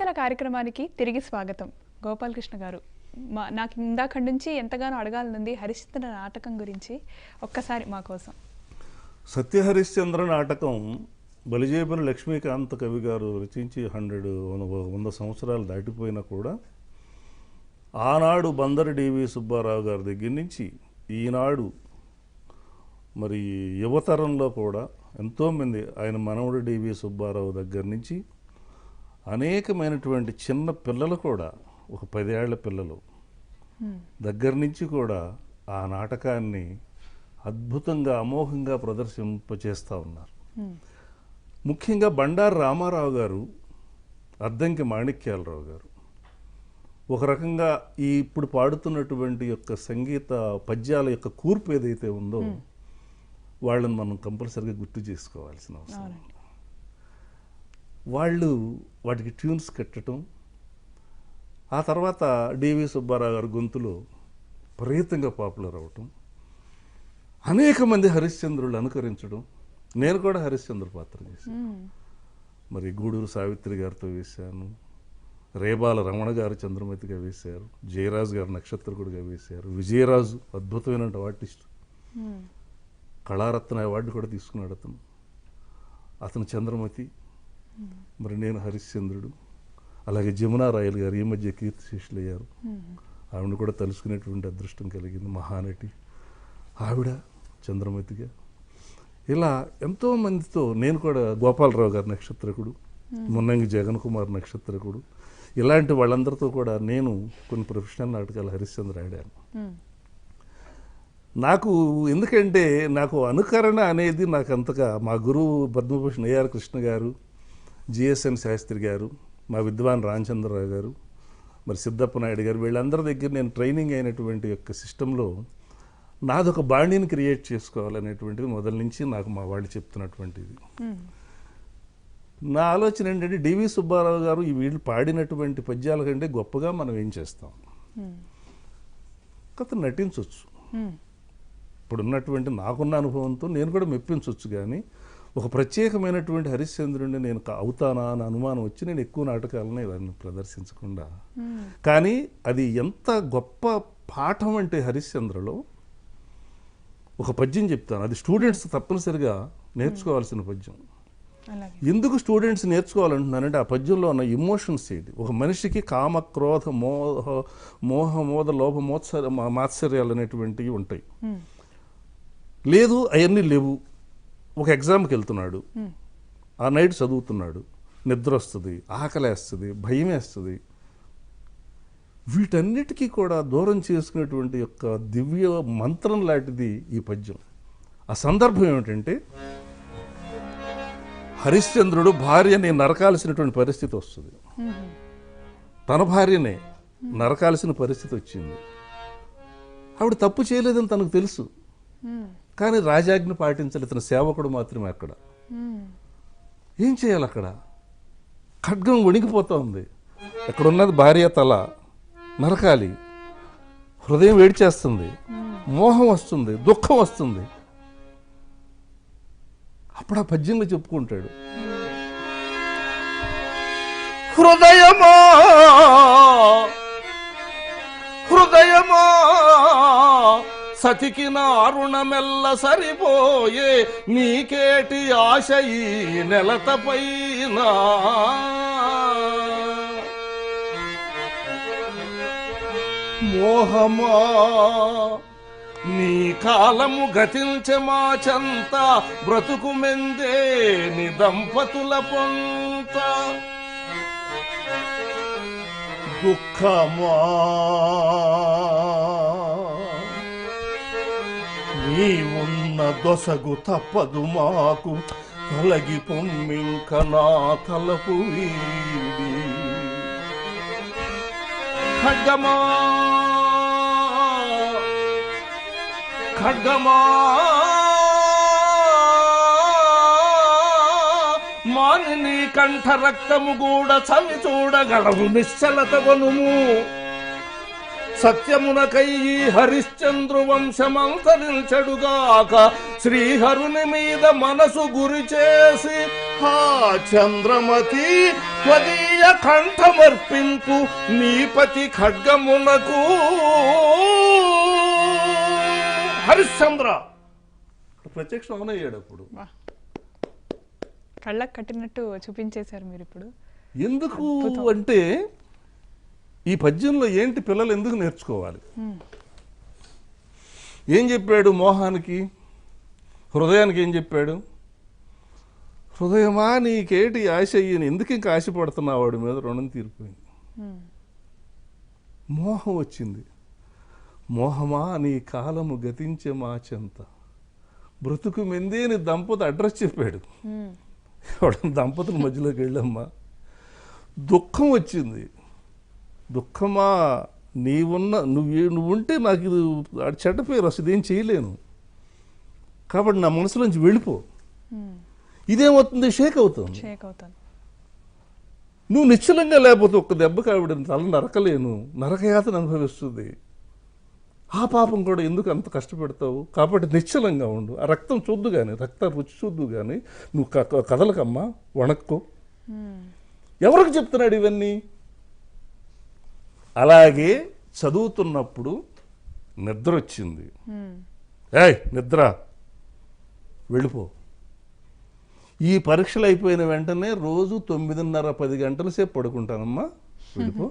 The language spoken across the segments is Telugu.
పాఠశాల కార్యక్రమానికి తిరిగి స్వాగతం. గోపాలకృష్ణ గారు, నాకు ఇందాక నుంచి ఎంతగానో అడగాలనుంది హరిశ్చంద్ర నాటకం గురించి. ఒక్కసారి మా కోసం. సత్య హరిశ్చంద్ర నాటకం బలిజేపని లక్ష్మీకాంత కవి గారు రచించి 100 సంవత్సరాలు దాటిపోయినా కూడా ఆనాడు బందరు డివి సుబ్బారావు గారి దగ్గర నుంచి ఈనాడు మరి యువతరంలో కూడా ఎంతోమంది, ఆయన మనవడు డివి సుబ్బారావు దగ్గర నుంచి అనేకమైనటువంటి చిన్న పిల్లలు కూడా, ఒక 10 ఏళ్ల పిల్లలు దగ్గర నుంచి కూడా ఆ నాటకాన్ని అద్భుతంగా అమోఘంగా ప్రదర్శింపచేస్తూ ఉన్నారు. ముఖ్యంగా బండారు రామారావు గారు, అద్దంకి మాణిక్యాలరావు గారు ఒక రకంగా ఈ ఇప్పుడు పాడుతున్నటువంటి యొక్క సంగీత పద్యాల యొక్క కూర్పు ఏదైతే ఉందో వాళ్ళని మనం కంపల్సరీగా గుర్తు చేసుకోవాల్సిన అవసరం. వాళ్ళు వాటికి ట్యూన్స్ కట్టడం, ఆ తర్వాత డివి సుబ్బారావు గారి గొంతులో విపరీతంగా పాపులర్ అవటం, అనేక మంది హరిశ్చంద్రులు అనుకరించడం. నేను కూడా హరిశ్చంద్ర పాత్ర చేశాను. మరి గూడూరు సావిత్రి గారితో వేశాను, రేబాల రమణ గారు చంద్రమతిగా వేశారు, జయరాజు గారు నక్షత్రకుడిగా వేశారు, విజయరాజు అద్భుతమైన ఆర్టిస్ట్, కళారత్న అవార్డు కూడా తీసుకున్నాడు అతను చంద్రమతి, మరి నేను హరిశ్చంద్రుడు. అలాగే జమునా రాయల్ గారు ఈ మధ్య కీర్తిశేషులు అయ్యారు, ఆవిడ కూడా తలుసుకునేటువంటి అదృష్టం కలిగింది, మహానటి ఆవిడ చంద్రమతిగా. ఇలా ఎంతోమందితో నేను కూడా, గోపాలరావు గారు నక్షత్రకుడు, మున్నంగి జగన్ కుమార్ నక్షత్రకుడు, ఇలాంటి వాళ్ళందరితో కూడా నేను కొన్ని ప్రొఫెషనల్ నాటకాలు హరిశ్చంద్ర ఆడాను. నాకు ఎందుకంటే నాకు అనుకరణ అనేది నాకు అంతగా, మా గురువు పద్మభూషణ్ ఏఆర్ కృష్ణ గారు, జిఎస్ఎన్ శాస్త్రి గారు, మా విద్వాన్ రామచంద్రరావు గారు, మరి సిద్ధప్ప నాయుడు గారు, వీళ్ళందరి దగ్గర నేను ట్రైనింగ్ అయినటువంటి యొక్క సిస్టంలో నాదొక బాణీని క్రియేట్ చేసుకోవాలనేటువంటిది మొదటి నుంచి నాకు మా వాళ్ళు చెప్తున్నటువంటిది. నా ఆలోచన ఏంటంటే డివి సుబ్బారావు గారు ఈ వీళ్ళు పాడినటువంటి పద్యాల కంటే గొప్పగా మనం ఏం చేస్తాం, కథ నటించవచ్చు. ఇప్పుడున్నటువంటి నాకున్న అనుభవంతో నేను కూడా మెప్పించవచ్చు, కానీ ఒక ప్రత్యేకమైనటువంటి హరిశ్చంద్రుడిని నేను అవుతానా అని అనుమానం వచ్చి నేను ఎక్కువ నాటకాలను ఇవన్నీ ప్రదర్శించకుండా. కానీ అది ఎంత గొప్ప పాఠం అంటే హరిశ్చంద్రలో ఒక పద్యం చెప్తాను, అది స్టూడెంట్స్ తప్పనిసరిగా నేర్చుకోవాల్సిన పద్యం. ఎందుకు స్టూడెంట్స్ నేర్చుకోవాలంటున్నానంటే ఆ పద్యంలో ఉన్న ఇమోషన్స్ ఏంటి, ఒక మనిషికి కామ క్రోధ మోద లోభ మాత్సర్యాలు అనేటువంటివి ఉంటాయి. లేదు అవన్నీ లేవు. ఒక ఎగ్జామ్కి వెళ్తున్నాడు, ఆ నైట్ చదువుతున్నాడు, నిద్ర వస్తుంది, ఆకలేస్తుంది, భయం వేస్తుంది, వీటన్నిటికీ కూడా దూరం చేసుకునేటువంటి యొక్క దివ్య మంత్రం లాంటిది ఈ పద్యం. ఆ సందర్భం ఏమిటంటే హరిశ్చంద్రుడు భార్యని నరకాల్సినటువంటి పరిస్థితి వస్తుంది, తన భార్యనే నరకాల్సిన పరిస్థితి వచ్చింది. ఆవిడ తప్పు చేయలేదని తనకు తెలుసు, కానీ రాజాజ్ఞ పాటించాలి, ఇతను సేవకుడు మాత్రమే. అక్కడ ఏం చేయాలి, అక్కడ ఖడ్గం వణికిపోతూ ఉంది, ఎక్కడున్నది భార్య తల నరకాలి, హృదయం వేడిచేస్తుంది, మోహం వస్తుంది, దుఃఖం వస్తుంది. అప్పుడు ఆ పద్యంలో చెప్పుకుంటాడు, హృదయమా హృదయమా సతికి నారుణమెల్ల సరిపోయే నీకేటి ఆశ ఈ నెలతపైన, మోహమా నీ కాలము గతించే మా చెంత, బ్రతుకు మెందే ని దంపతుల పొంత, దుఃఖమా నీ ఉన్న దొసగు తప్పదు మాకు, తొలగి పొమ్మింక నా తలపు వీడి, ఖడ్గమా ఖడ్గమా మాని కంఠ రక్తము కూడా చవి చూడగలవు నిశ్చలత గొనుము, సత్యమునకై హరిశ్చంద్రు వంశమంతరించడుగాక, శ్రీహరుని మీద మనసు గురి చేసి హా చంద్రమతి త్వదీయ కంఠమర్పింపు నీపతి ఖడ్గమునకు. హరిశ్చంద్ర ప్రత్యక్షం అవనయ్యాడు అప్పుడు. కళ్ళకు కట్టినట్టు చూపించేశారు మీరు ఇప్పుడు. ఎందుకు అంటే ఈ పద్యంలో ఏంటి పిల్లలు ఎందుకు నేర్చుకోవాలి? ఏం చెప్పాడు మోహానికి, హృదయానికి ఏం చెప్పాడు? హృదయమా నీకేటి ఆశ అయ్యని, ఎందుకు ఇంకా ఆశపడుతున్నావు? వాడి మీద రుణం తీరిపోయింది. మోహం వచ్చింది. మోహమా నీ కాలము గతించే మా చెంత, బ్రతుకు మెందేని దంపతి అడ్రస్ చెప్పాడు. దంపతుల మధ్యలోకి వెళ్ళమ్మా. దుఃఖం వచ్చింది. దుఃఖమా నువ్వుంటే నాకు ఇది చెడ్డ పేరు, అసలు ఏం చేయలేను, కాబట్టి నా మనసులోంచి వెళ్ళిపో. ఇదేమవుతుంది? షేక్ అవుతుంది. నువ్వు నిశ్చలంగా లేకపోతే ఒక్క దెబ్బకి ఆవిడ తల నరకలేను, నరకయాతను అనుభవిస్తుంది. ఆ పాపం కూడా ఎందుకు అంత కష్టపెడతావు? కాబట్టి నిశ్చలంగా ఉండు. ఆ రక్తం చూద్దు కానీ, రక్త రుచి చూద్దు కానీ నువ్వు కదలకమ్మా, వణక్కో. ఎవరికి చెప్తున్నాడు ఇవన్నీ? అలాగే చదువుతున్నప్పుడు నిద్ర వచ్చింది. ఏయ్ నిద్ర, వెళ్ళిపో. ఈ పరీక్షలు అయిపోయిన వెంటనే రోజు 9:30-10 గంటల సేపు పడుకుంటానమ్మా, వెళ్ళిపో.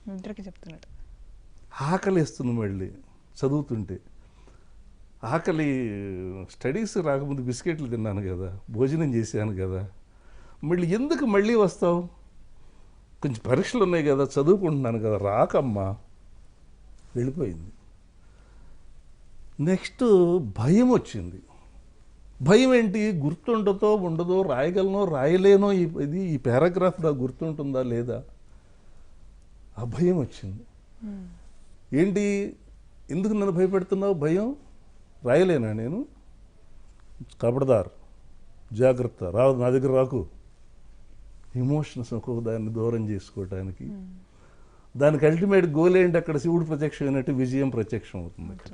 నిద్రకి చెప్తున్నాడు. ఆకలి ఇస్తుంది మళ్ళీ చదువుతుంటే. ఆకలి స్టడీస్ రాకముందు బిస్కెట్లు తిన్నాను కదా, భోజనం చేశాను కదా, మళ్ళీ ఎందుకు మళ్ళీ వస్తావు? కొంచెం పరీక్షలు ఉన్నాయి కదా, చదువుకుంటున్నాను కదా, రాకమ్మా. వెళ్ళిపోయింది. నెక్స్ట్ భయం వచ్చింది. భయం ఏంటి? గుర్తుండతో ఉండదో, రాయగలనో రాయలేనో, ఈ పారాగ్రాఫ్ నాకు గుర్తుంటుందా లేదా, ఆ భయం వచ్చింది. ఏంటి, ఎందుకు నన్ను భయపెడుతున్నావు? భయం, రాయలేనా నేను? కబడ్దార్, జాగ్రత్త, రాదు నా దగ్గర రాకు. ఎమోషన్స్ ఒక్కొక్క దాన్ని దూరం చేసుకోవటానికి. దానికి అల్టిమేట్ గోల్ ఏంటి? అక్కడ శివుడు ప్రత్యక్షం అయినట్టు విజయం ప్రత్యక్షం అవుతుంది. అక్కడ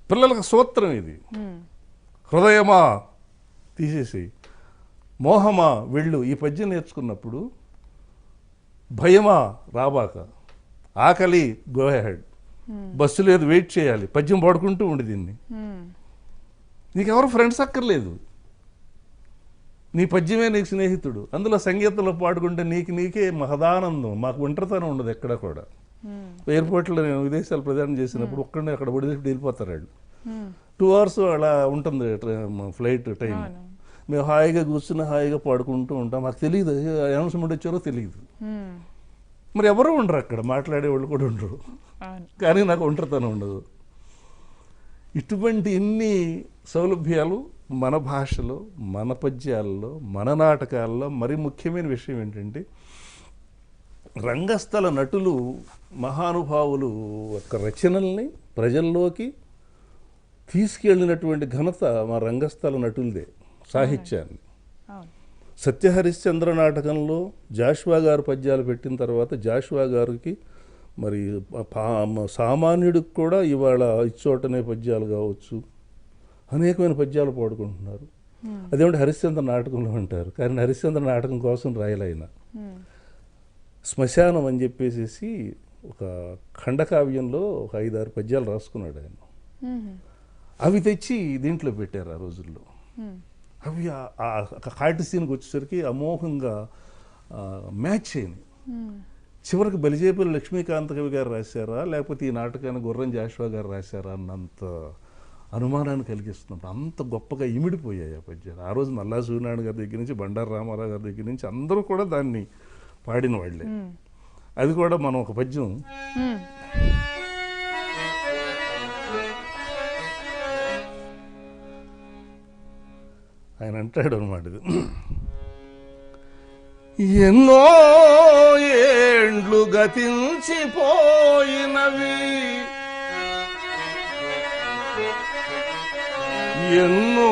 పిల్లలకు సూత్రం ఇది. హృదయమా తీసేసి, మోహమా వెళ్ళు. ఈ పద్యం నేర్చుకున్నప్పుడు భయమా రాబాక, ఆకలి గో హెడ్, బస్సు లేదు వెయిట్ చేయాలి, పద్యం పాడుకుంటూ ఉండి దీన్ని. నీకెవరు ఫ్రెండ్స్ అక్కర్లేదు, నీ పద్యమే నీకు స్నేహితుడు. అందులో సంగీతంలో పాడుకుంటే నీకే మహదానందం. మాకు ఒంటరితనం ఉండదు ఎక్కడ కూడా. ఎయిర్పోర్ట్లో నేను విదేశాలు ప్రయాణం చేసినప్పుడు ఒక్కడే అక్కడ వదిలేసి వెళ్ళిపోతారు వాళ్ళు. 2 hours అలా ఉంటుంది ఫ్లైట్ టైం. మేము హాయిగా కూర్చుని హాయిగా పాడుకుంటూ ఉంటాం. మాకు తెలియదు అనౌన్స్మెంట్ వచ్చారో తెలియదు. మరి ఎవరు ఉండరు అక్కడ, మాట్లాడేవాళ్ళు కూడా ఉండరు. కానీ నాకు ఒంటరితనం ఉండదు. ఇటువంటి ఎన్ని సౌలభ్యాలు మన భాషలో, మన పద్యాల్లో, మన నాటకాల్లో. మరి ముఖ్యమైన విషయం ఏంటంటే రంగస్థల నటులు, మహానుభావులు యొక్క రచనల్ని ప్రజల్లోకి తీసుకెళ్ళినటువంటి ఘనత మా రంగస్థల నటులదే. సాహిత్యాన్ని సత్యహరిశ్చంద్ర నాటకంలో జాషువా గారు పద్యాలు పెట్టిన తర్వాత జాషువా గారికి మరి సామాన్యుడికి కూడా ఇవాళ ఇచ్చోటనే పద్యాలు కావచ్చు, అనేకమైన పద్యాలు పాడుకుంటున్నారు. అదేమిటి హరిశ్చంద్ర నాటకంలో అంటారు, కానీ హరిశ్చంద్ర నాటకం కోసం రాయలైన శ్మశానం అని చెప్పేసి ఒక ఖండకావ్యంలో ఒక 5-6 పద్యాలు రాసుకున్నాడు ఆయన. అవి తెచ్చి దీంట్లో పెట్టారు ఆ రోజుల్లో. అవి కాటి సీన్కి వచ్చేసరికి అమోఘంగా మ్యాచ్ అయింది. చివరికి బలిజేపల్లి లక్ష్మీకాంత కవి గారు రాశారా లేకపోతే ఈ నాటకాన్ని గుర్రం జాషువా గారు రాశారా అన్నంత అనుమానాన్ని కలిగిస్తున్నప్పుడు అంత గొప్పగా ఇమిడిపోయాయి ఆ పద్యాలు. ఆ రోజు నల్లా సూర్యనారాయణ గారి దగ్గర నుంచి బండారు రామారావు గారి దగ్గర నుంచి అందరూ కూడా దాన్ని పాడిన వాళ్ళే. అది కూడా మనం ఒక పద్యం ఆయన అంటాడు అనమాట, ఇది ఎన్నో ఏండ్లు గతించిపోయినవి, ఎన్నో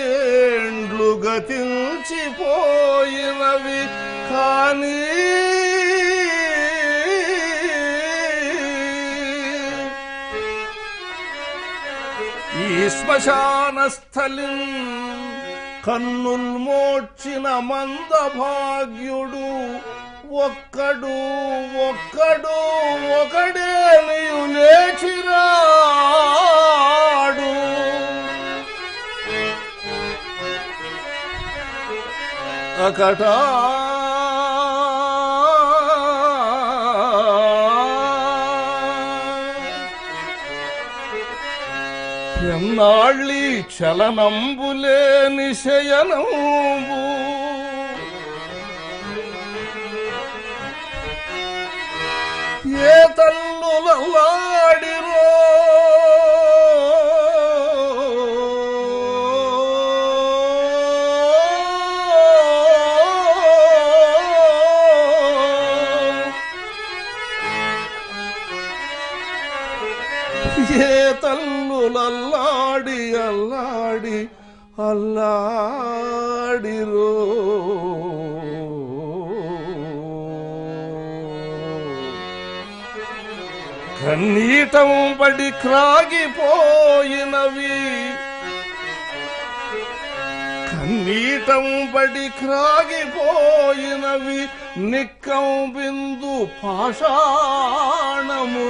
ఏండ్లు గతించిపోయినవి కానీ ఈ శ్మశానస్థలి కన్నుల్ మోడ్చిన మందభాగ్యుడు ఒక్కడు ఒక్కడు ఒకడే నీవు లేచిరాడు. అకటా ఎన్నాళ్ళీ చలనంబులేని శయనంబు ఏ తల్లులలాడిరో ఏ తల్లులల్లాడి అల్లాడి అల్లాడిరో కన్నీటం పడి క్రాగిపోయినవి కన్నీటం పడి క్రాగిపోయినవి నిక్కం బిందు పాషాణము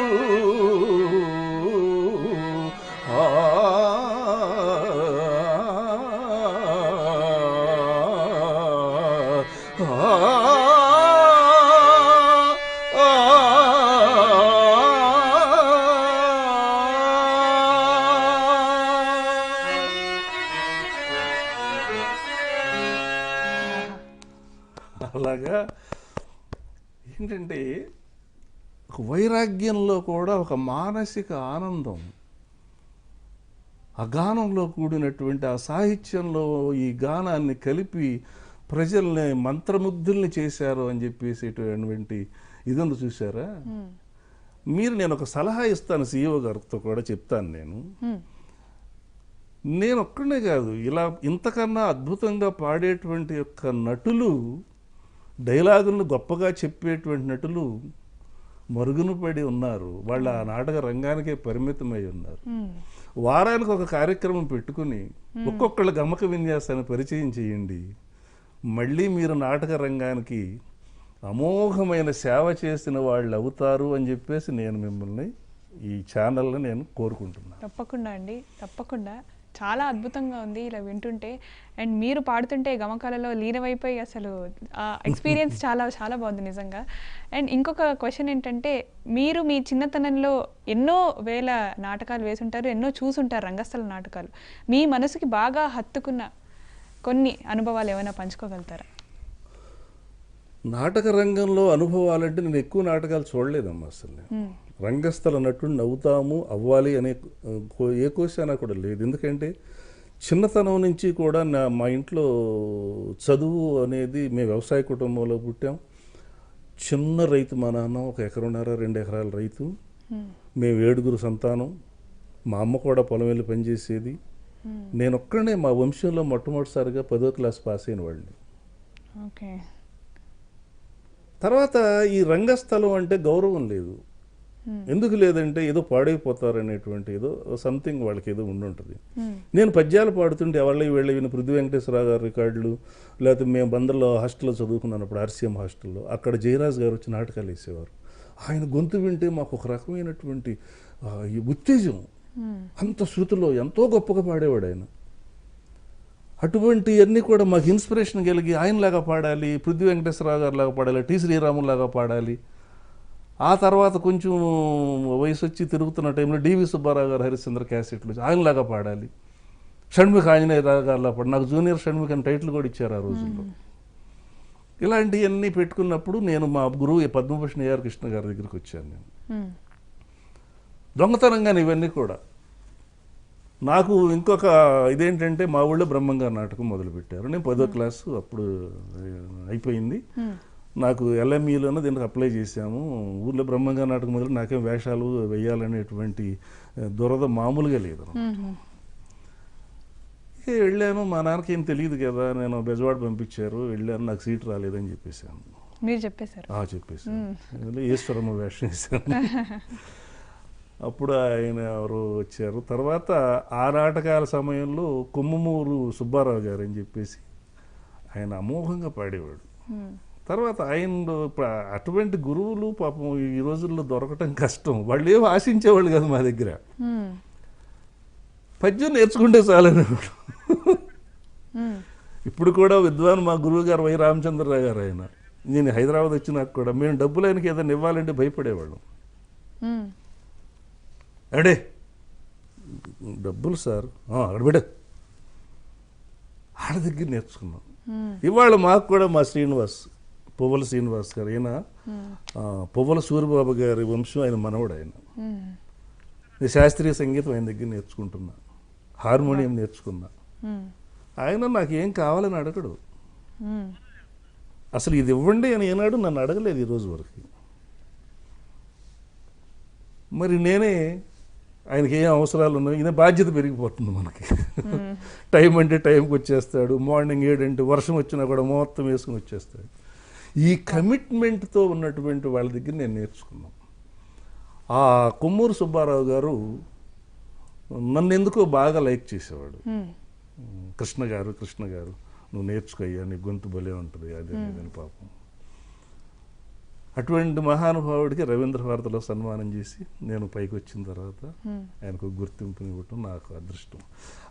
అలాగా ఏంటంటే ఒక వైరాగ్యంలో కూడా ఒక మానసిక ఆనందం, ఆ గానంలో కూడినటువంటి ఆ సాహిత్యంలో ఈ గానాన్ని కలిపి ప్రజల్ని మంత్రముగ్ధుల్ని చేశారు అని చెప్పేసేటువంటి ఇదంతా చూసారా మీరు. నేను ఒక సలహా ఇస్తాను, CEO గారితో కూడా చెప్తాను. నేను ఒక్కడే కాదు, ఇలా ఇంతకన్నా అద్భుతంగా పాడేటువంటి యొక్క నటులు, డైలాగులను గొప్పగా చెప్పేటువంటి నటులు మరుగున పడి ఉన్నారు. వాళ్ళు ఆ నాటక రంగానికే పరిమితమై ఉన్నారు. వారానికి ఒక కార్యక్రమం పెట్టుకుని ఒక్కొక్కళ్ళ గమక విన్యాసాన్ని పరిచయం చేయండి. మళ్ళీ మీరు నాటక రంగానికి అమోఘమైన సేవ చేసిన వాళ్ళు అవుతారు అని చెప్పేసి నేను మిమ్మల్ని ఈ ఛానల్ని నేను కోరుకుంటున్నాను. తప్పకుండా అండి, తప్పకుండా. చాలా అద్భుతంగా ఉంది ఇలా వింటుంటే. అండ్ మీరు పాడుతుంటే గమకాలలో లీనమైపోయి అసలు ఎక్స్పీరియన్స్ చాలా చాలా బాగుంది నిజంగా. అండ్ ఇంకొక క్వశ్చన్ ఏంటంటే, మీరు మీ చిన్నతనంలో ఎన్నో వేల నాటకాలు వేసుంటారు, ఎన్నో చూసుంటారు రంగస్థల నాటకాలు. మీ మనసుకి బాగా హత్తుకున్న కొన్ని అనుభవాలు ఏమైనా పంచుకోగలుగుతారా? నాటక రంగంలో అనుభవాలంటే నేను ఎక్కువ నాటకాలు చూడలేదమ్మా. అసలు రంగస్థల నటుడిని అవుతాము అవ్వాలి అనే ఏ కోశానా కూడా లేదు. ఎందుకంటే చిన్నతనం నుంచి కూడా మా ఇంట్లో చదువు అనేది, మేము వ్యవసాయ కుటుంబంలో పుట్టాం. చిన్న రైతు మా నాన్న, 1 ఎకరన్నర 2 ఎకరాల రైతు. మేము 7 సంతానం. మా అమ్మ కూడా పొలం వెళ్ళి పనిచేసేది. నేను ఒక్కడే మా వంశంలో మొట్టమొదటిసారిగా 10వ క్లాస్ పాస్ అయిన వాడిని. ఓకే. తర్వాత ఈ రంగస్థలం అంటే గౌరవం లేదు. ఎందుకు లేదంటే ఏదో పాడైపోతారు అనేటువంటి ఏదో సంథింగ్ వాళ్ళకి ఏదో ఉండుంటుంది. నేను పద్యాలు పాడుతుంటే ఎవళ్ళవి వీళ్ళ విని పృథ్వీ వెంకటేశ్వరరావు గారి రికార్డులు, లేకపోతే మేము బందర్లో హాస్టల్లో చదువుకున్నప్పుడు RCM హాస్టల్లో అక్కడ జయరాజ్ గారు వచ్చి నాటకాలు వేసేవారు. ఆయన గొంతు వింటే మాకు ఒక రకమైనటువంటి ఉత్తేజం. అంత శృతిలో ఎంతో గొప్పగా పాడేవాడు ఆయన. అటువంటివన్నీ కూడా మాకు ఇన్స్పిరేషన్ కలిగి ఆయనలాగా పాడాలి, పృథ్వీ వెంకటేశ్వరరావు గారు లాగా పాడాలి, T. శ్రీరాములాగా పాడాలి. ఆ తర్వాత కొంచెం వయసు వచ్చి తిరుగుతున్న టైంలో DV సుబ్బారావు గారు హరిశ్చంద్ర క్యాసెట్లు ఆయనలాగా పాడాలి, షణ్ముఖ ఆంజనేయ గారిలా పాడాలి. నాకు జూనియర్ షణ్ముఖ అని టైటిల్ కూడా ఇచ్చారు ఆ రోజుల్లో. ఇలాంటివన్నీ పెట్టుకున్నప్పుడు నేను మా గురువు పద్మభూషణ్ AR కృష్ణ గారి దగ్గరికి వచ్చాను. నేను దొంగతనంగానే ఇవన్నీ కూడా. నాకు ఇంకొక ఇదేంటంటే మా ఊళ్ళో బ్రహ్మంగారు నాటకం మొదలుపెట్టారు. నేను 10వ క్లాసు అప్పుడు అయిపోయింది. నాకు LMEలోనే దీనికి అప్లై చేశాము. ఊళ్ళో బ్రహ్మంగారు నాటకం మొదలు నాకేం వేషాలు వేయాలనేటువంటి దురద మామూలుగా లేదు. వెళ్ళాను, మా నాన్నకి ఏం తెలియదు కదా, నేను బెజవాడ పంపించారు, వెళ్ళాను, నాకు సీట్ రాలేదని చెప్పేశాను. మీరు చెప్పేశారు? చెప్పేశాను. ఈశ్వరమ్మ వేషం వేశాను. అప్పుడు ఆయన ఎవరు వచ్చారు. తర్వాత ఆ నాటకాల సమయంలో కొమ్మమూరు సుబ్బారావు గారు అని చెప్పేసి ఆయన అమోఘంగా పాడేవాడు. తర్వాత ఆయన అటువంటి గురువులు పాపం ఈ రోజుల్లో దొరకటం కష్టం. వాళ్ళు ఏమో ఆశించేవాళ్ళు కదా మా దగ్గర. పద్యం నేర్చుకుంటే చాలనేవాడు. ఇప్పుడు కూడా విద్వాన్ మా గురువు గారు వై రామచంద్రరావు గారు ఆయన. నేను హైదరాబాద్ వచ్చినాక కూడా మేము డబ్బులు ఆయనకి ఏదైనా ఇవ్వాలంటే భయపడేవాళ్ళం. అడే డబ్బులు సార్ అక్కడ బిడ్డ ఆడ దగ్గర నేర్చుకున్నాం. ఇవాళ మాకు కూడా మా శ్రీనివాస్ పువ్వల శ్రీనివాస్ గారు, ఈయన పువ్వల సూరిబాబు గారి వంశం, ఆయన మనవడు. ఆయన శాస్త్రీయ సంగీతం ఆయన దగ్గర నేర్చుకుంటున్నా, హార్మోనియం నేర్చుకున్నా. ఆయన నాకు ఏం కావాలని అడగడు. అసలు ఇది ఇవ్వండి అని ఏనాడు నన్ను అడగలేదు ఈ రోజు వరకు. మరి నేనే ఆయనకి ఏం అవసరాలు ఉన్నాయో, ఈయన బాధ్యత పెరిగిపోతుంది మనకి. టైం అంటే టైంకి వచ్చేస్తాడు, మార్నింగ్ 7 అంటే వర్షం వచ్చినా కూడా మొత్తం వేసుకుని వచ్చేస్తాడు. ఈ కమిట్మెంట్తో ఉన్నటువంటి వాళ్ళ దగ్గర నేను నేర్చుకున్నాను. ఆ కొమ్మూరు సుబ్బారావు గారు నన్ను ఎందుకో బాగా లైక్ చేసేవాడు. కృష్ణ గారు నువ్వు నేర్చుకోయ్యా, నీ గొంతు భలే ఉంటుంది అదే అని. పాపం అటువంటి మహానుభావుడికి రవీంద్ర భారతిలో సన్మానం చేసి నేను పైకి వచ్చిన తర్వాత ఆయనకు గుర్తింపుని ఇవ్వటం నాకు అదృష్టం.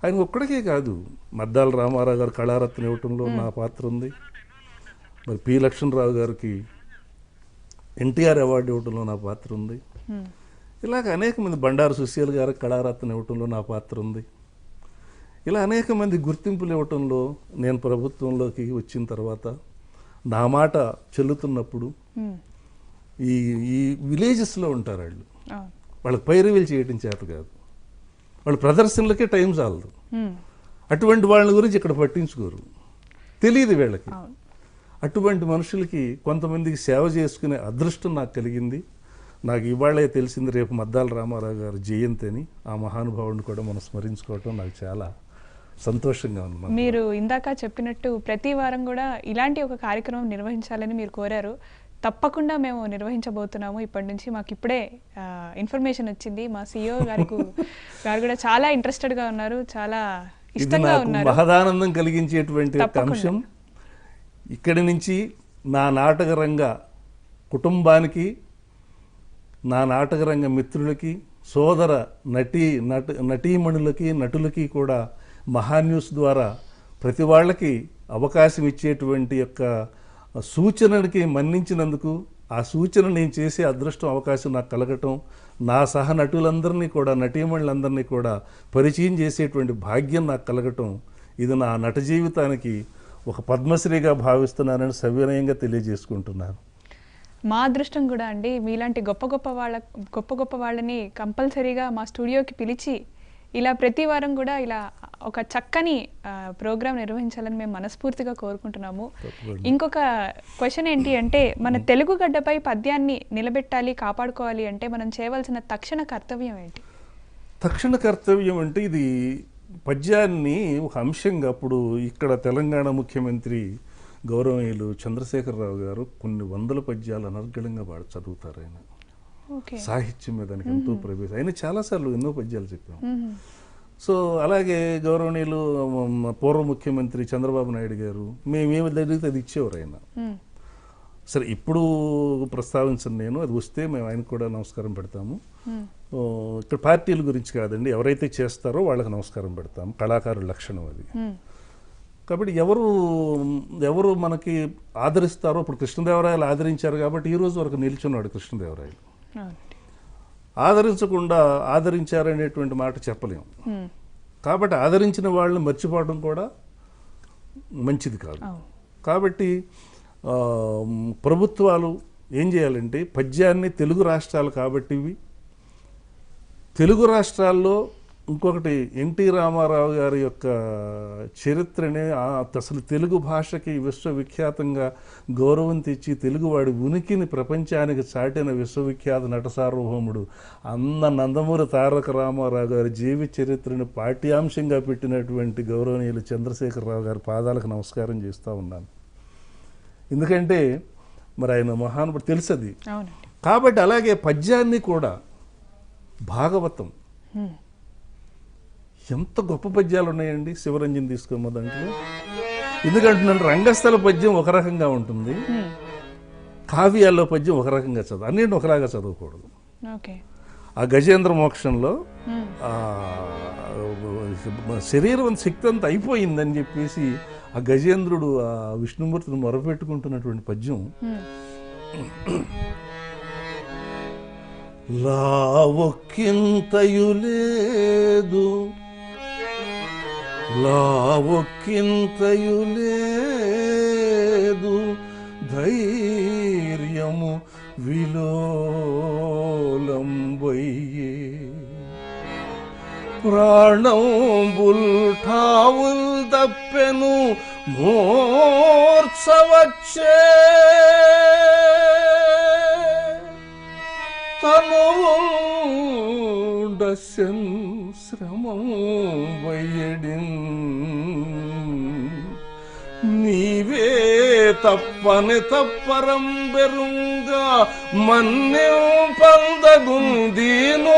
ఆయన ఒక్కడికే కాదు, మద్దాల రామారావు గారు కళారత్న ఇవ్వటంలో నా పాత్ర ఉంది. మరి పి లక్ష్మణరావు గారికి ఎన్టీఆర్ అవార్డు ఇవ్వటంలో నా పాత్ర ఉంది. ఇలాగ అనేక మంది, బండారు సుశీల్ గారికి కళారత్న ఇవ్వటంలో నా పాత్ర ఉంది. ఇలా అనేక మంది గుర్తింపులు ఇవ్వటంలో, నేను ప్రభుత్వంలోకి వచ్చిన తర్వాత నా మాట చెల్లుతున్నప్పుడు, ఈ విలేజెస్లో ఉంటారు వాళ్ళు, వాళ్ళకి పైరవీలు చేయటం చేత కాదు, వాళ్ళ ప్రదర్శనలకే టైం చాలదు. అటువంటి వాళ్ళ గురించి ఇక్కడ పట్టించుకోరు, తెలియదు వీళ్ళకి. అటువంటి మనుషులకి కొంతమందికి సేవ చేసుకునే అదృష్టం నాకు కలిగింది. నాకు ఇవాళే తెలిసింది రేపు మద్దాల రామారావు గారు జయంతి అని. ఆ మహానుభావుడిని కూడా మనం స్మరించుకోవటం నాకు చాలా సంతోషంగా ఉంది. మీరు ఇందాక చెప్పినట్టు ప్రతి వారం కూడా ఇలాంటి ఒక కార్యక్రమం నిర్వహించాలని మీరు కోరారు. తప్పకుండా మేము నిర్వహించబోతున్నాము. ఇప్పటి నుంచి మాకు ఇప్పుడే ఇన్ఫర్మేషన్ వచ్చింది. మా CEO గారు కూడా చాలా ఇంట్రెస్టెడ్గా ఉన్నారు, చాలా ఇష్టంగా ఉన్నారు. మహదానందం కలిగించేటువంటి అంశం. ఇక్కడి నుంచి నా నాటకరంగ కుటుంబానికి, నా నాటకరంగ మిత్రులకి, సోదర నటీమణులకి, నటులకి కూడా మహాన్యూస్ ద్వారా ప్రతి వాళ్ళకి అవకాశం ఇచ్చేటువంటి యొక్క సూచనకి మన్నించినందుకు, ఆ సూచన నేను చేసే అదృష్టం, అవకాశం నాకు కలగటం, నా సహ నటులందరినీ కూడా, నటీమణులందరినీ కూడా పరిచయం చేసేటువంటి భాగ్యం నాకు కలగటం, ఇది నా నట జీవితానికి ఒక పద్మశ్రీగా భావిస్తున్నానని సవినయంగా తెలియజేసుకుంటున్నాను. మా అదృష్టం కూడా అండి, మీలాంటి గొప్ప వాళ్ళని కంపల్సరీగా మా స్టూడియోకి పిలిచి ఇలా ప్రతి వారం కూడా ఇలా ఒక చక్కని ప్రోగ్రాం నిర్వహించాలని మేము మనస్ఫూర్తిగా కోరుకుంటున్నాము. ఇంకొక క్వశ్చన్ ఏంటి అంటే, మన తెలుగు గడ్డపై పద్యాన్ని నిలబెట్టాలి, కాపాడుకోవాలి అంటే మనం చేయవలసిన తక్షణ కర్తవ్యం ఏంటి? తక్షణ కర్తవ్యం అంటే, ఇది పద్యాన్ని ఒక అంశంగా, అప్పుడు ఇక్కడ తెలంగాణ ముఖ్యమంత్రి గౌరవనీయులు చంద్రశేఖరరావు గారు కొన్ని వందల పద్యాలు అనర్గళంగా చదువుతారు. ఆయన సాహిత్యం మీద ఆయనకి ఎంతో ప్రవేశం. ఆయన చాలాసార్లు ఎన్నో పద్యాలు చెప్పాము. సో అలాగే గౌరవనీయులు పూర్వ ముఖ్యమంత్రి చంద్రబాబు నాయుడు గారు మేమేమి జరిగితే అది ఇచ్చేవారు ఆయన. సరే ఇప్పుడు ప్రస్తావించను నేను, అది వస్తే మేము ఆయనకు కూడా నమస్కారం పెడతాము. ఇక్కడ పార్టీల గురించి కాదండి, ఎవరైతే చేస్తారో వాళ్ళకి నమస్కారం పెడతాము, కళాకారుల లక్షణం అది. కాబట్టి ఎవరు మనకి ఆదరిస్తారో, ఇప్పుడు కృష్ణదేవరాయలు ఆదరించారు కాబట్టి ఈ రోజు వరకు నిల్చున్నాడు కృష్ణదేవరాయలు. ఆదరించకుండా ఆదరించారనేటువంటి మాట చెప్పలేము. కాబట్టి ఆదరించిన వాళ్ళని మర్చిపోవడం కూడా మంచిది కాదు. కాబట్టి ప్రభుత్వాలు ఏం చేయాలంటే, పద్యాన్ని తెలుగు రాష్ట్రాలు కాబట్టి ఇవి తెలుగు రాష్ట్రాల్లో ఇంకొకటి ఎన్టీ రామారావు గారి యొక్క చరిత్రనే అసలు తెలుగు భాషకి విశ్వవిఖ్యాతంగా గౌరవం తెచ్చి తెలుగువాడి ఉనికిని ప్రపంచానికి చాటిన విశ్వవిఖ్యాత నట సార్వభౌముడు నందమూరి తారక రామారావు గారి జీవిత చరిత్రను పాఠ్యాంశంగా పెట్టినటువంటి గౌరవనీయులు చంద్రశేఖరరావు గారి పాదాలకు నమస్కారం చేస్తూ ఉన్నాను. ఎందుకంటే మరి ఆయన మహానుభావుడు తెలుసది. కాబట్టి అలాగే పద్యాన్ని కూడా భాగవతం ఎంత గొప్ప పద్యాలు ఉన్నాయండి శివరంజన్ తీసుకోమ్మ దాంట్లో. ఎందుకంటున్నాను, రంగస్థల పద్యం ఒక రకంగా ఉంటుంది, కావ్యాల్లో పద్యం ఒక రకంగా చదువు, అన్నింటిని ఒకలాగా చదవకూడదు. ఓకే. ఆ గజేంద్ర మోక్షంలో శరీరం శక్తి అంతా అయిపోయిందని చెప్పేసి ఆ గజేంద్రుడు ఆ విష్ణుమూర్తిని మొరపెట్టుకుంటున్నటువంటి పద్యం, లావొక్కింతయు లేదు లావొక్కింతయు లేదు ధైర్యము విలోలంబయ్యే ప్రాణంబుల్ ఠావుల్ దప్పెను మోర్చవచ్చే తనువుండస్యన్ శ్రమం వయ్యడిన్ నీవే తప్పని తప్పరం బెరుంగా మన్యం పందగుందీను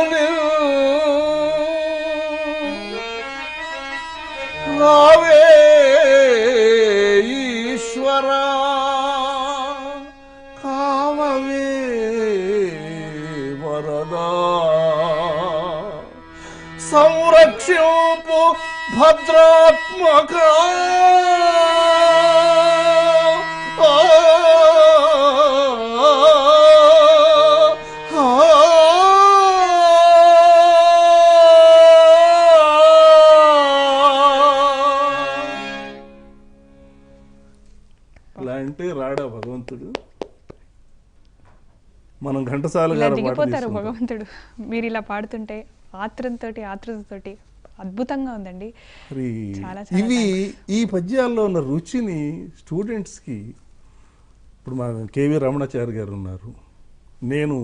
రావే ఈశ్వరా కావవే వరదా సంరక్షింపు భద్రాత్మక ఇలా అంటే రాడా భగవంతుడు? మనం ఘంటసాల దిగిపోతారు భగవంతుడు మీరు ఇలా పాడుతుంటే. ఆత్రుతతోటి అద్భుతంగా ఉందండి. ఇవి ఈ పద్యాల్లో ఉన్న రుచిని స్టూడెంట్స్కి, ఇప్పుడు మా కేవీ రమణాచారి గారు ఉన్నారు, నేను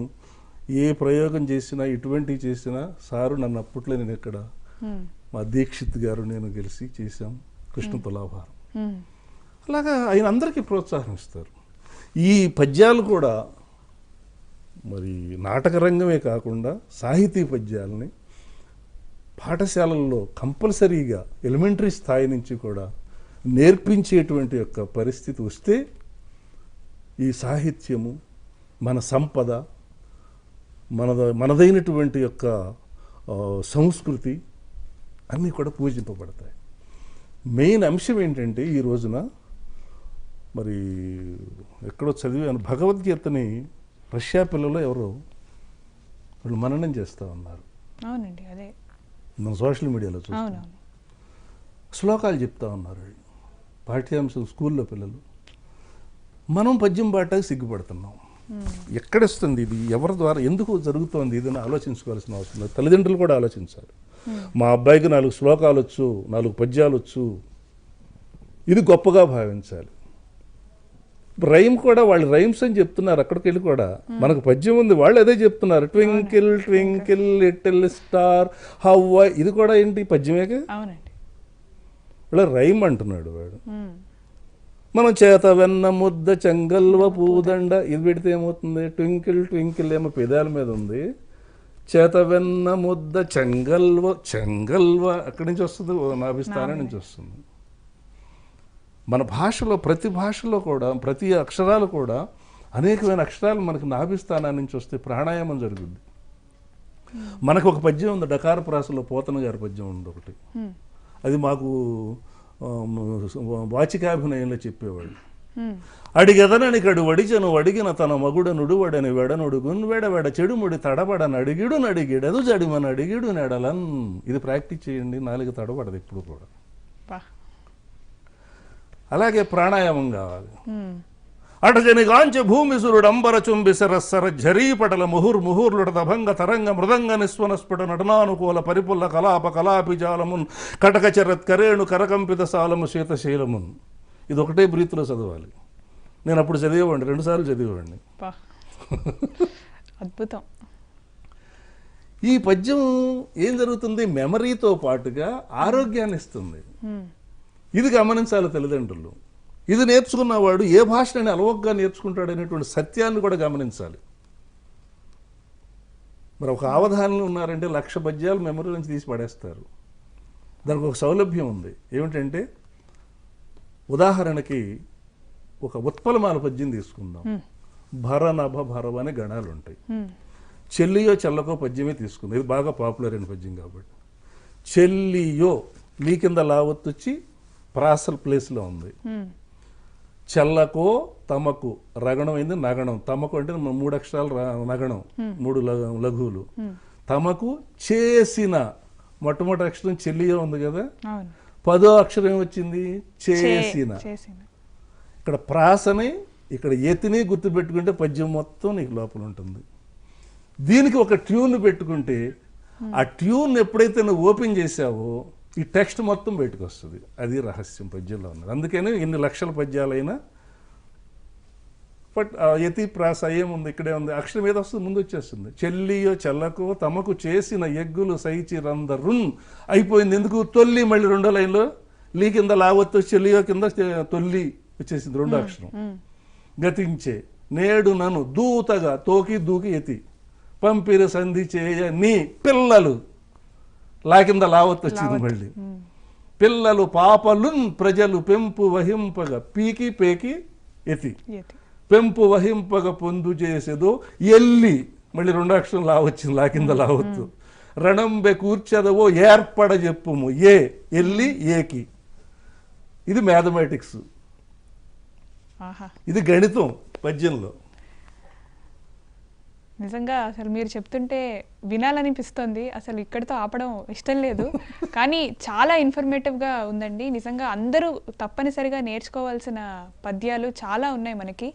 ఏ ప్రయోగం చేసినా ఇటువంటివి చేసినా సారు నన్ను అప్పట్లో నేను ఇక్కడ మా దీక్షిత్ గారు నేను కలిసి చేశాం కృష్ణ తులాభారం. అలాగా ఆయన అందరికీ ప్రోత్సాహం ఇస్తారు. ఈ పద్యాలు కూడా మరి నాటక రంగమే కాకుండా సాహితీ పద్యాలని పాఠశాలల్లో కంపల్సరీగా ఎలిమెంటరీ స్థాయి నుంచి కూడా నేర్పించేటువంటి యొక్క పరిస్థితి వస్తే ఈ సాహిత్యము, మన సంపద, మనదైనటువంటి యొక్క సంస్కృతి అన్నీ కూడా పూజింపబడతాయి. మెయిన్ అంశం ఏంటంటే ఈ రోజున మరి ఎక్కడో చదివాను, భగవద్గీతని రష్యా పిల్లలు ఎవరో వాళ్ళు మననం చేస్తూ ఉన్నారు. అవునండి, అదే మన సోషల్ మీడియాలో చూస్తాం. శ్లోకాలు చెప్తా ఉన్నారు పాఠ్యాంశం స్కూల్లో పిల్లలు. మనం పద్యం పాడటానికి సిగ్గుపడుతున్నాం. ఎక్కడొస్తుంది ఇది, ఎవరి ద్వారా ఎందుకు జరుగుతోంది ఇది అని ఆలోచించుకోవాల్సిన అవసరం లేదు. తల్లిదండ్రులు కూడా ఆలోచించాలి. మా అబ్బాయికి 4 శ్లోకాలు వచ్చు, 4 పద్యాలు వచ్చు, ఇది గొప్పగా భావించాలి. రైమ్ కూడా వాళ్ళు రైమ్స్ అని చెప్తున్నారు. అక్కడికి వెళ్ళి కూడా మనకు పద్యం ఉంది, వాళ్ళు అదే చెప్తున్నారు. Twinkle twinkle little star how, ఇది కూడా ఏంటి పద్యమేగా, వాళ్ళ రైమ్ అంటున్నాడు వాడు. మనం చేత వెన్న ముద్ద చెంగల్వ పూదండ ఇది పెడితే ఏమవుతుంది, ట్వింకిల్ ట్వింకిల్ ఏమో పెదాల మీద ఉంది, చేత వెన్న ముద్ద చెంగల్వ అక్కడి నుంచి వస్తుంది, నాభిస్థానం నుంచి వస్తుంది. మన భాషలో ప్రతి భాషలో కూడా ప్రతి అక్షరాలు కూడా అనేకమైన అక్షరాలు మనకు నాభిస్థానం నుంచి వస్తే ప్రాణాయామం జరుగుద్ది. మనకు ఒక పద్యం ఉంది, డకార ప్రాసలో పోతన గారి పద్యం ఉంది ఒకటి, అది మాకు వాచికాభినయంలో చెప్పేవాడు. అడిగెదనని కడు వడిచను అడిగిన తన మగుడనుడు వడని వెడనుడుగున్ వెడవెడ చెడుముడి తడబడని అడిగిడు నడిగిడదు జడిమని అడిగిడు నెడలన్. ఇది ప్రాక్టీస్ చేయండి, నాలుగు తడబడదు ఎప్పుడు కూడా. అలాగే ప్రాణాయామం కావాలి. అటజని గాంచె భూమిసురుడు అంబర చుంబి సరస్సర ఝరీపటల ముహుర్ముహుర్లుడ దభంగ తరంగ మృదంగ నిస్వనస్ఫుట నటనానుకూల పరిపుల్ల కలాప కలాపిజాలమున్ కటక చరత్ కరేణు కరకంపిత సాలము శీతశీలమున్. ఇది ఒకటే బ్రీత్లో చదవాలి. నేను అప్పుడు చదివేవాడిని, 2 సార్లు చదివేవాడిని. అద్భుతం. ఈ పద్యం ఏం జరుగుతుంది, మెమరీతో పాటుగా ఆరోగ్యాన్ని ఇస్తుంది. ఇది గమనించాలి తల్లిదండ్రులు. ఇది నేర్చుకున్నవాడు ఏ భాషని అలవగ్గా నేర్చుకుంటాడు అనేటువంటి సత్యాన్ని కూడా గమనించాలి. మరి ఒక అవధానంలో ఉన్నారంటే 1,00,000 పద్యాలు మెమరీ నుంచి తీసి పడేస్తారు. దానికి ఒక సౌలభ్యం ఉంది. ఏమిటంటే ఉదాహరణకి ఒక ఉత్పలమాల పద్యం తీసుకుందాం. భర నభ భరవ అనే గణాలు ఉంటాయి. చెల్లియో చెల్లకో పద్యమే తీసుకుందాం. ఇది బాగా పాపులర్ అయిన పద్యం కాబట్టి. చెల్లియో లీ కింద లావత్తు వచ్చి ప్రాసల్ ప్లేస్లో ఉంది. చెల్లకో తమకు రగణం అయింది నగణం. తమకు అంటే 3 అక్షరాలు నగణం, 3 లఘువులు. తమకు చేసిన మొట్టమొదటి అక్షరం చెల్లియో ఉంది కదా, 10వ అక్షరం ఏమొచ్చింది చేసిన. ఇక్కడ ప్రాసని ఇక్కడ ఎతిని గుర్తుపెట్టుకుంటే పద్యం మొత్తం నీకు లోపల ఉంటుంది. దీనికి ఒక ట్యూన్ పెట్టుకుంటే ఆ ట్యూన్ ఎప్పుడైతే నువ్వు ఓపెన్ చేసావో ఈ టెక్స్ట్ మొత్తం బయటకు వస్తుంది. అది రహస్యం పద్యంలో ఉన్నది. అందుకని ఎన్ని లక్షల పద్యాలైనా బట్ యతి ప్రాస ఏముంది ఇక్కడే ఉంది. అక్షరం ఏదో వస్తుంది ముందు వచ్చేస్తుంది. చెల్లియో చెల్లకో తమకు చేసిన ఎగ్గులు సైచి రందరున్ అయిపోయింది. ఎందుకు తొల్లి మళ్ళీ 2వ లైన్లో లీ కింద లావత్తు చెల్లియో కింద తొల్లి వచ్చేసింది 2వ అక్షరం. గతించే నేడు నన్ను దూతగా తోకి దూకి ఎతి పంపిరి సంధి చేయ నీ పిల్లలు లా కింద లావత్తు వచ్చింది మళ్ళీ. పిల్లలు పాపలున్ ప్రజలు పెంపు వహింపగా పీకి పేకి ఎతి పెంపు వహింపగ పొందు చేసేదో ఎల్లి మళ్ళీ 2వ అక్షరం లావచ్చింది లా కింద లావత్తు. రణంబె కూర్చదవో ఏర్పడ చెప్పుము ఏ ఎల్లి ఏకి. ఇది మ్యాథమెటిక్స్, ఇది గణితం పద్యంలో. నిజంగా అసలు మీరు చెప్తుంటే వినాలనిపిస్తుంది. అసలు ఇక్కడితో ఆపడం ఇష్టం లేదు, కానీ చాలా ఇన్ఫర్మేటివ్గా ఉందండి. నిజంగా అందరూ తప్పనిసరిగా నేర్చుకోవాల్సిన పద్యాలు చాలా ఉన్నాయి మనకి.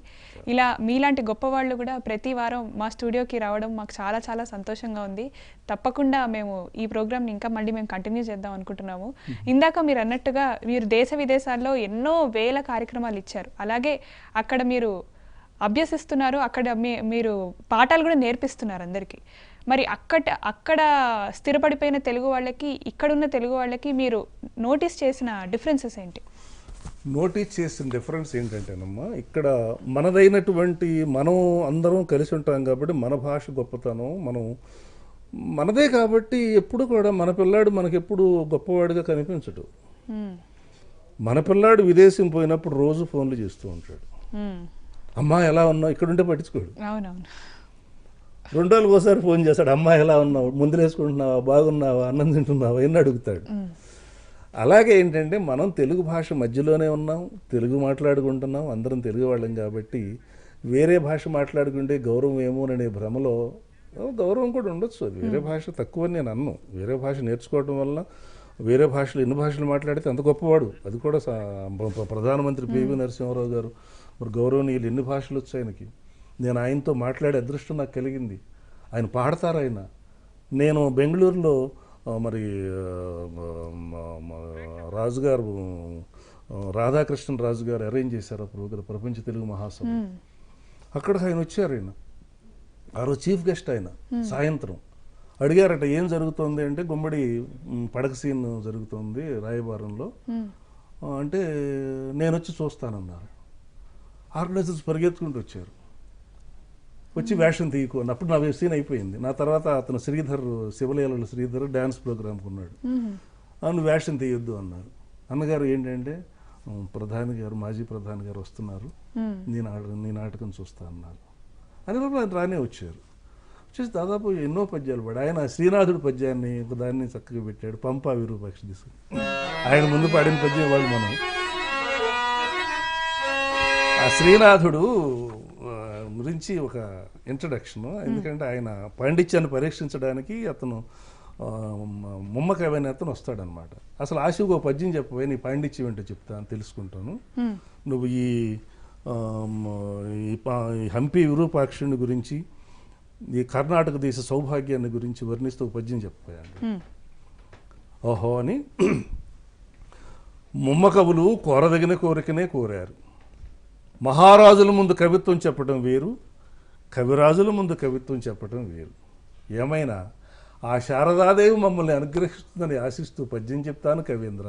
ఇలా మీలాంటి గొప్ప వాళ్ళు కూడా ప్రతి వారం మా స్టూడియోకి రావడం మాకు చాలా చాలా సంతోషంగా ఉంది. తప్పకుండా మేము ఈ ప్రోగ్రామ్ని ఇంకా మళ్ళీ మేము కంటిన్యూ చేద్దాం అనుకుంటున్నాము. ఇందాక మీరు అన్నట్టుగా మీరు దేశ విదేశాల్లో ఎన్నో వేల కార్యక్రమాలు ఇచ్చారు. అలాగే అక్కడ మీరు అభ్యసిస్తున్నారు, అక్కడ మీరు పాఠాలు కూడా నేర్పిస్తున్నారు అందరికీ. మరి అక్కడ స్థిరపడిపోయిన తెలుగు వాళ్ళకి ఇక్కడున్న తెలుగు వాళ్ళకి మీరు నోటీస్ చేసిన డిఫరెన్సెస్ ఏంటి? నోటీస్ చేసిన డిఫరెన్స్ ఏంటంటేనమ్మా, ఇక్కడ మనదైనటువంటి మనం అందరం కలిసి ఉంటాం కాబట్టి మన భాష గొప్పతనం మనదే కాబట్టి ఎప్పుడు కూడా మన పిల్లాడు మనకెప్పుడు గొప్పవాడిగా కనిపించడు. మన పిల్లాడు విదేశం పోయినప్పుడు రోజు ఫోన్లు చేస్తూ ఉంటాడు. అమ్మా ఎలా ఉన్నావు, ఇక్కడ ఉంటే పట్టించుకోడు. 2 రోజులకు ఒకసారి ఫోన్ చేస్తాడు, అమ్మా ఎలా ఉన్నావు, ముందులు వేసుకుంటున్నావా, బాగున్నావా, అన్నం తింటున్నావా ఎన్ని అడుగుతాడు. అలాగే ఏంటంటే మనం తెలుగు భాష మధ్యలోనే ఉన్నాం, తెలుగు మాట్లాడుకుంటున్నాం, అందరం తెలుగు వాళ్ళం కాబట్టి వేరే భాష మాట్లాడుకుంటే గౌరవం ఏమోననే భ్రమలో గౌరవం కూడా ఉండొచ్చు. అది వేరే భాష తక్కువ నేను అన్ను. వేరే భాష నేర్చుకోవడం వల్ల వేరే భాషలు ఎన్ని భాషలు మాట్లాడితే అంత గొప్పవాడు. అది కూడా ప్రధానమంత్రి పివి నరసింహారావు గారు మరి గౌరవనీయులు ఎన్ని భాషలు వచ్చాయి ఆయనకి. నేను ఆయనతో మాట్లాడే అదృష్టం నాకు కలిగింది. ఆయన పాడతారు. ఆయన నేను బెంగళూరులో మరి రాజుగారు రాధాకృష్ణ రాజు గారు అరేంజ్ చేశారు ఆ ప్రోగ్రాం, ప్రపంచ తెలుగు మహాసభ. అక్కడికి ఆయన వచ్చారు. ఆయన ఆ రోజు చీఫ్ గెస్ట్. ఆయన సాయంత్రం అడిగారట ఏం జరుగుతుంది అంటే గుమ్మడి పడక సీన్ జరుగుతుంది రాయబారంలో అంటే నేను వచ్చి చూస్తానన్నారు. ఆర్గనైజర్స్ పరిగెత్తుకుంటూ వచ్చారు. వచ్చి వేషం తీయకు అప్పుడు నా సీన్ అయిపోయింది. నా తర్వాత అతను శివలీలల శ్రీధర్ డ్యాన్స్ ప్రోగ్రామ్కి ఉన్నాడు. అవును వేషం తీయొద్దు అన్నారు. అన్నగారు ఏంటంటే మాజీ ప్రధాని గారు వస్తున్నారు, నీ నాటకం చూస్తా అన్నారు. అని ఆయన రానే వచ్చారు. వచ్చేసి దాదాపు ఎన్నో పద్యాలు పాడు. ఆయన శ్రీనాథుడు పద్యాన్ని దాన్ని చక్కగా పెట్టాడు. పంపా విరూపాక్ష తీసుకుని ఆయన ముందు పాడిన పద్యం వాళ్ళు మనం ఆ శ్రీనాథుడు గురించి ఒక ఇంట్రడక్షన్. ఎందుకంటే ఆయన పాండిత్యాన్ని పరీక్షించడానికి అతను ముమ్మకవి అనే అతను వస్తాడనమాట. అసలు ఆశకు ఒక పద్యం చెప్పబోయి నీ పాండిత్యం ఏంటో చెప్తా అని తెలుసుకుంటాను. నువ్వు ఈ హంపి విరూపాక్షుని గురించి ఈ కర్ణాటక దేశ సౌభాగ్యాన్ని గురించి వర్ణిస్తూ ఒక పద్యం చెప్పబోయాడు. ఓహో అని ముమ్మకవులు కోరదగిన కోరికనే కోరారు. మహారాజుల ముందు కవిత్వం చెప్పడం వేరు, కవిరాజుల ముందు కవిత్వం చెప్పడం వేరు. ఏమైనా ఆ శారదాదేవి మమ్మల్ని అనుగ్రహిస్తుందని ఆశిస్తూ పద్యం చెప్తాను కవీంద్ర.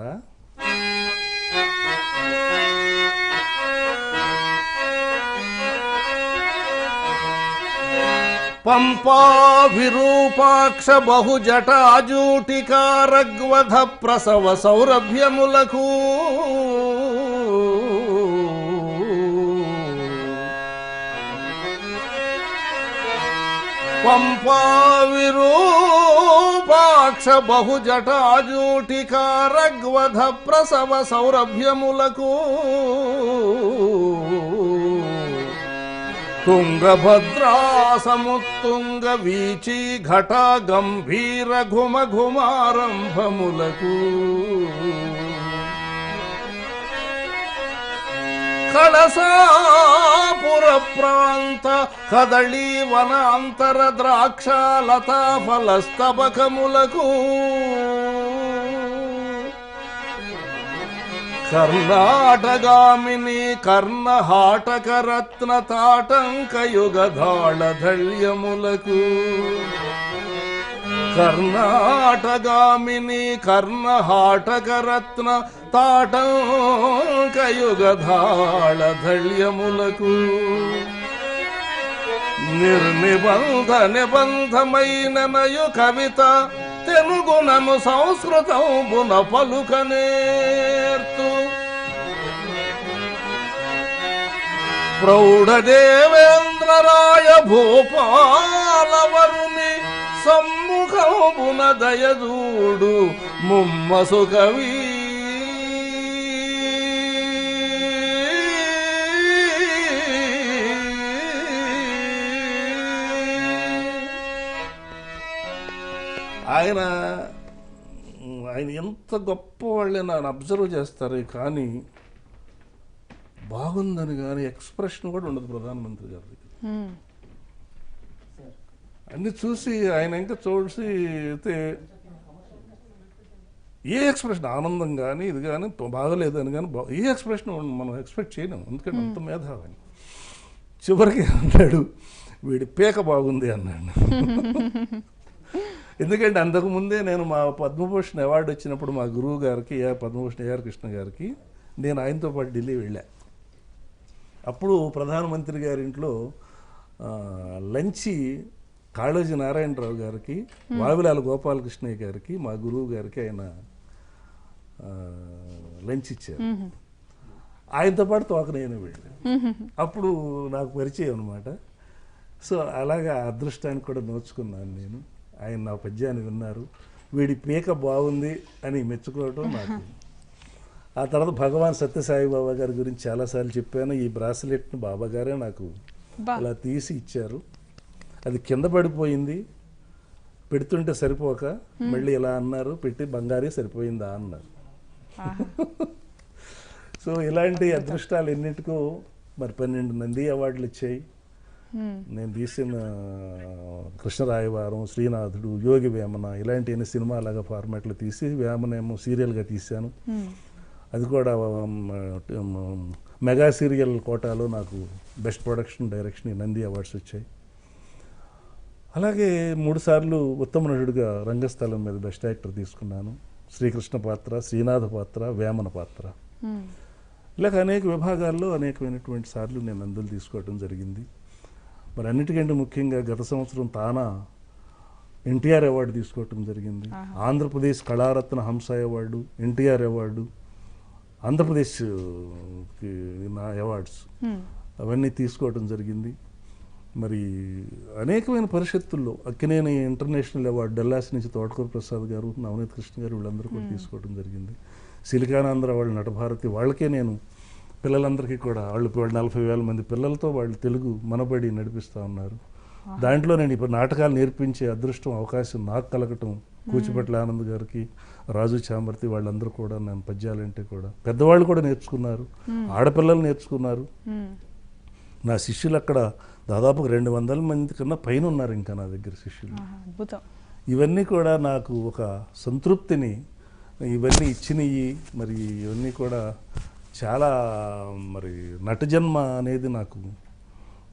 పంపా విరూపాక్ష బహుజటాజూటికారగ్వధ ప్రసవ సౌరభ్యములకు పంపా విరూపాక్ష బహుజటాజూటికారగ్వధ ప్రసవ సౌరభ్యములకు తుంగభద్రా సముత్తుంగ వీచి ఘట గంభీర ఘుమ ఘుమారంభములకు కళసాపుర ప్రాంత కదళీ వన అంతర ద్రాక్ష లతా ఫలస్తబకములకు కర్ణాటగామిని కర్ణహాటక రత్న తాటంక యుగధాళ ధళ్యములకు కర్ణాటగామిని కర్ణహాటక రత్న తాటంక యుగధాళ ధళ్యములకు నిర్నిబంధ నిబంధమైన నయు కవిత తెలుగునను సంస్కృతంబున పలుకనేర్తు ప్రౌఢదేవేంద్రరాయ భూపాలవరుని సమ్ముఖమున దయదూడు ముమ్మసు కవి ఆయన ఎంత గొప్ప వాళ్ళే నన్ను అబ్జర్వ్ చేస్తారు, కానీ బాగుందని కానీ ఎక్స్ప్రెషన్ కూడా ఉండదు ప్రధానమంత్రి గారి దగ్గర. అన్ని చూసి ఆయన ఇంకా చూసి అయితే ఏ ఎక్స్ప్రెషన్ ఆనందం కానీ ఇది కానీ బాగలేదని కానీ ఏ ఎక్స్ప్రెషన్ మనం ఎక్స్పెక్ట్ చేయలేము, ఎందుకంటే అంత మేధావి. చివరికి అన్నాడు వీడి పీక బాగుంది అన్నాడు. ఎందుకంటే అంతకుముందే నేను మా పద్మభూషణ్ అవార్డు వచ్చినప్పుడు మా గురువు గారికి పద్మభూషణ్ ఏఆర్ కృష్ణ గారికి నేను ఆయనతో పాటు ఢిల్లీ వెళ్ళా. అప్పుడు ప్రధానమంత్రి గారి ఇంట్లో లంచి కాళోజీ నారాయణరావు గారికి, వావిలాల గోపాలకృష్ణయ్య గారికి, మా గురువు గారికి ఆయన లంచ్ ఇచ్చారు. ఆయనతో పాటు తోక నేను వెళ్ళాను. అప్పుడు నాకు పరిచయం అనమాట. సో అలాగా అదృష్టానికి కూడా నోచుకున్నాను నేను. ఆయన నా పద్యాన్ని విన్నారు, వీడి పీక బాగుంది అని మెచ్చుకోవటం నాకు. ఆ తర్వాత భగవాన్ సత్యసాయి బాబా గారి గురించి చాలాసార్లు చెప్పాను. ఈ బ్రాస్లెట్ని బాబా గారే నాకు అలా తీసి ఇచ్చారు. అది కింద పడిపోయింది, పెడుతుంటే సరిపోక మళ్ళీ ఇలా అన్నారు, పెట్టి బంగారే సరిపోయిందా అన్నారు. సో ఇలాంటి అదృష్టాలు ఎన్నింటికో మరి 12 నంది అవార్డులు ఇచ్చాయి. నేను తీసిన కృష్ణరాయవారం, శ్రీనాథుడు, యోగి వేమన ఇలాంటి ఎన్ని సినిమాలాగా ఫార్మాట్లు తీసి వేమనేమో సీరియల్గా తీశాను. అది కూడా మెగా సీరియల్ కోటాలో నాకు best production direction Nandi awards వచ్చాయి. అలాగే 3 సార్లు ఉత్తమ నటుడిగా రంగస్థలం మీద బెస్ట్ యాక్టర్ తీసుకున్నాను. శ్రీకృష్ణ పాత్ర, శ్రీనాథ పాత్ర, వేమన పాత్ర, ఇలాగ అనేక విభాగాల్లో అనేకమైనటువంటి సార్లు నేను నందులు తీసుకోవడం జరిగింది. మరి అన్నిటికంటే ముఖ్యంగా గత సంవత్సరం తానా ఎన్టీఆర్ అవార్డు తీసుకోవటం జరిగింది. ఆంధ్రప్రదేశ్ కళారత్న హంస అవార్డు, ఎన్టీఆర్ అవార్డు, ఆంధ్రప్రదేశ్ నా అవార్డ్స్ అవన్నీ తీసుకోవటం జరిగింది. మరి అనేకమైన పరిషత్తుల్లో అక్కినేని ఇంటర్నేషనల్ అవార్డు డల్లాస్ నుంచి తోటకూర ప్రసాద్ గారు, నవనీత్ కృష్ణ గారు వీళ్ళందరూ కూడా తీసుకోవడం జరిగింది. సిలికానాంధ్ర వాళ్ళు నటభారతి వాళ్ళకే నేను పిల్లలందరికీ కూడా వాళ్ళు 40,000 మంది పిల్లలతో వాళ్ళు తెలుగు మనబడి నడిపిస్తూ ఉన్నారు. దాంట్లో నేను ఇప్పుడు నాటకాలు నేర్పించే అదృష్టం అవకాశం నాకు కలగటం, కూచిపట్ల ఆనంద్ గారికి, రాజు చామర్తి వాళ్ళందరూ కూడా నేను పద్యాలంటే కూడా పెద్దవాళ్ళు కూడా నేర్చుకున్నారు, ఆడపిల్లలు నేర్చుకున్నారు. నా శిష్యులు అక్కడ దాదాపు 200 మంది కన్నా పైన ఉన్నారు ఇంకా నా దగ్గర శిష్యులు. ఇవన్నీ కూడా నాకు ఒక సంతృప్తిని ఇవన్నీ ఇచ్చినవి. మరి ఇవన్నీ కూడా చాలా మరి నట జన్మ అనేది నాకు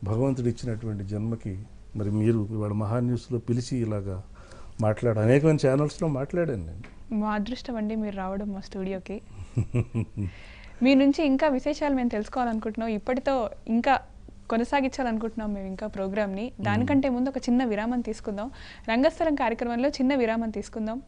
భగవంతుడు ఇచ్చినటువంటి జన్మకి మరి మీరు ఇవాళ మహాన్యూస్లో పిలిచి ఇలాగా అనేకమైన ఛానల్స్లో మాట్లాడాను నేను. మా అదృష్టం అండి మీరు రావడం మా స్టూడియోకి. మీ నుంచి ఇంకా విశేషాలు మేము తెలుసుకోవాలనుకుంటున్నాం. ఇప్పటితో ఇంకా కొనసాగించాలనుకుంటున్నాం మేము ఇంకా ప్రోగ్రామ్ని. దానికంటే ముందు ఒక చిన్న విరామం తీసుకుందాం. రంగస్థలం కార్యక్రమంలో చిన్న విరామం తీసుకుందాం.